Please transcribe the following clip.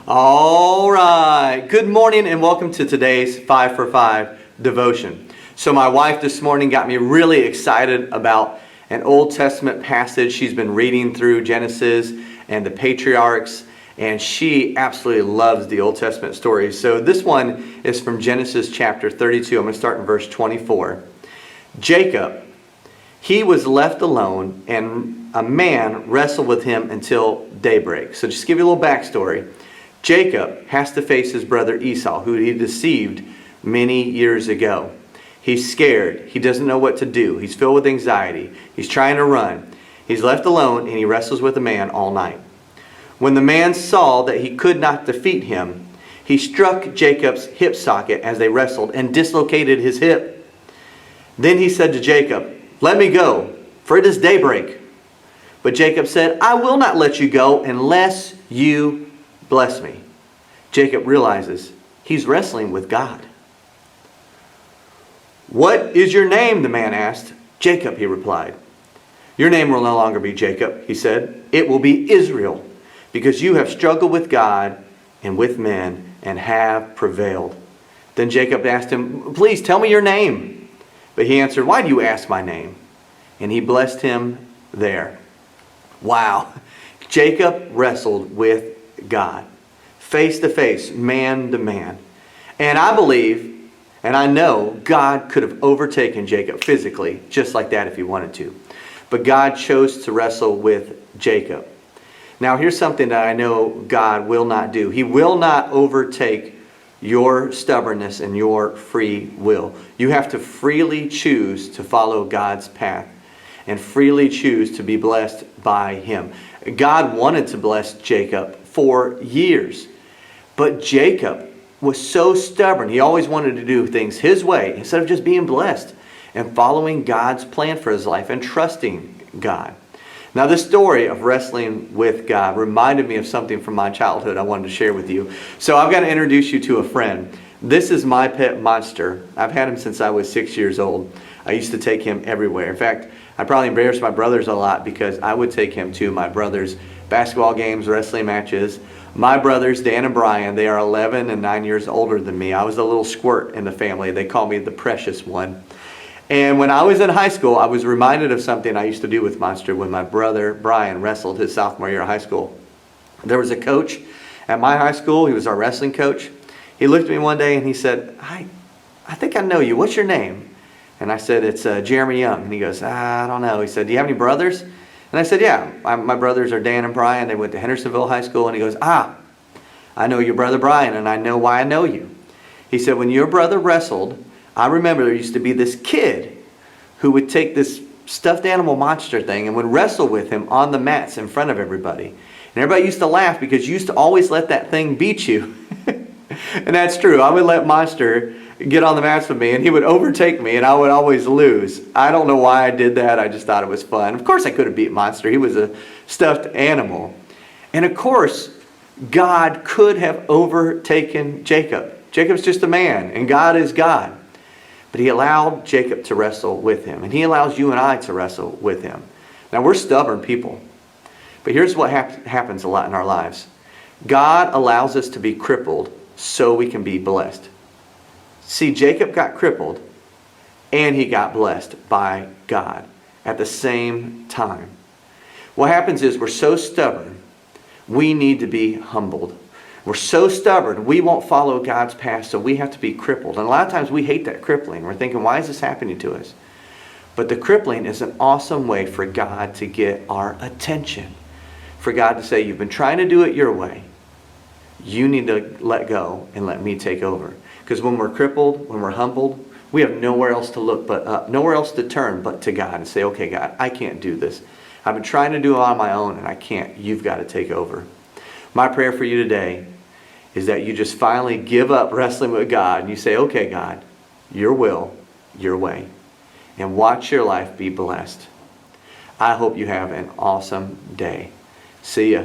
All right. Good morning and welcome to today's 5 for 5 devotion. So my wife this morning got me really excited about an Old Testament passage. She's been reading through Genesis and the patriarchs, and she absolutely loves the Old Testament stories. So this one is from Genesis chapter 32. I'm going to start in verse 24. Jacob, he was left alone, and a man wrestled with him until daybreak. So just to give you a little backstory. Jacob has to face his brother Esau, who he deceived many years ago. He's scared. He doesn't know what to do. He's filled with anxiety. He's trying to run. He's left alone, and he wrestles with a man all night. When the man saw that he could not defeat him, he struck Jacob's hip socket as they wrestled and dislocated his hip. Then he said to Jacob, "Let me go, for it is daybreak." But Jacob said, "I will not let you go unless you bless me." Jacob realizes he's wrestling with God. "What is your name?" the man asked. "Jacob," he replied. "Your name will no longer be Jacob," he said. "It will be Israel, because you have struggled with God and with men and have prevailed." Then Jacob asked him, "Please tell me your name." But he answered, "Why do you ask my name?" And he blessed him there. Wow. Jacob wrestled with God, face to face, man to man. And I believe, and I know, God could have overtaken Jacob physically, just like that if he wanted to. But God chose to wrestle with Jacob. Now here's something that I know God will not do. He will not overtake your stubbornness and your free will. You have to freely choose to follow God's path and freely choose to be blessed by Him. God wanted to bless Jacob for years, but Jacob was so stubborn. He always wanted to do things his way instead of just being blessed and following God's plan for his life and trusting God. Now, this story of wrestling with God reminded me of something from my childhood I wanted to share with you. So I've got to introduce you to a friend. This is my pet monster. I've had him since I was 6 years old. I used to take him everywhere. In fact, I probably embarrassed my brothers a lot because I would take him to my brothers' basketball games, wrestling matches. My brothers, Dan and Brian, they are 11 and 9 years older than me. I was a little squirt in the family. They call me the precious one. And when I was in high school, I was reminded of something I used to do with Monster when my brother Brian wrestled his sophomore year of high school. There was a coach at my high school. He was our wrestling coach. He looked at me one day and he said, I think I know you. What's your name?" And I said, "It's Jeremy Young." And he goes, "I don't know." He said, "Do you have any brothers?" And I said, "Yeah, my brothers are Dan and Brian. They went to Hendersonville High School." And he goes, "I know your brother Brian, and I know why I know you." He said, "When your brother wrestled, I remember there used to be this kid who would take this stuffed animal monster thing and would wrestle with him on the mats in front of everybody. And everybody used to laugh because you used to always let that thing beat you." And that's true. I would let Monster get on the mats with me, and he would overtake me, and I would always lose. I don't know why I did that. I just thought it was fun. Of course I could have beat Monster. He was a stuffed animal. And of course, God could have overtaken Jacob. Jacob's just a man, and God is God. But he allowed Jacob to wrestle with him, and he allows you and I to wrestle with him. Now, we're stubborn people. But here's what happens a lot in our lives. God allows us to be crippled so we can be blessed. See, Jacob got crippled and he got blessed by God at the same time. What happens is we're so stubborn, we need to be humbled. We're so stubborn, we won't follow God's path, so we have to be crippled. And a lot of times we hate that crippling. We're thinking, why is this happening to us? But the crippling is an awesome way for God to get our attention. For God to say, you've been trying to do it your way. You need to let go and let me take over. Because when we're crippled, when we're humbled, we have nowhere else to look but up, nowhere else to turn but to God and say, okay, God, I can't do this. I've been trying to do it on my own and I can't. You've got to take over. My prayer for you today is that you just finally give up wrestling with God and you say, okay, God, your will, your way, and watch your life be blessed. I hope you have an awesome day. See ya.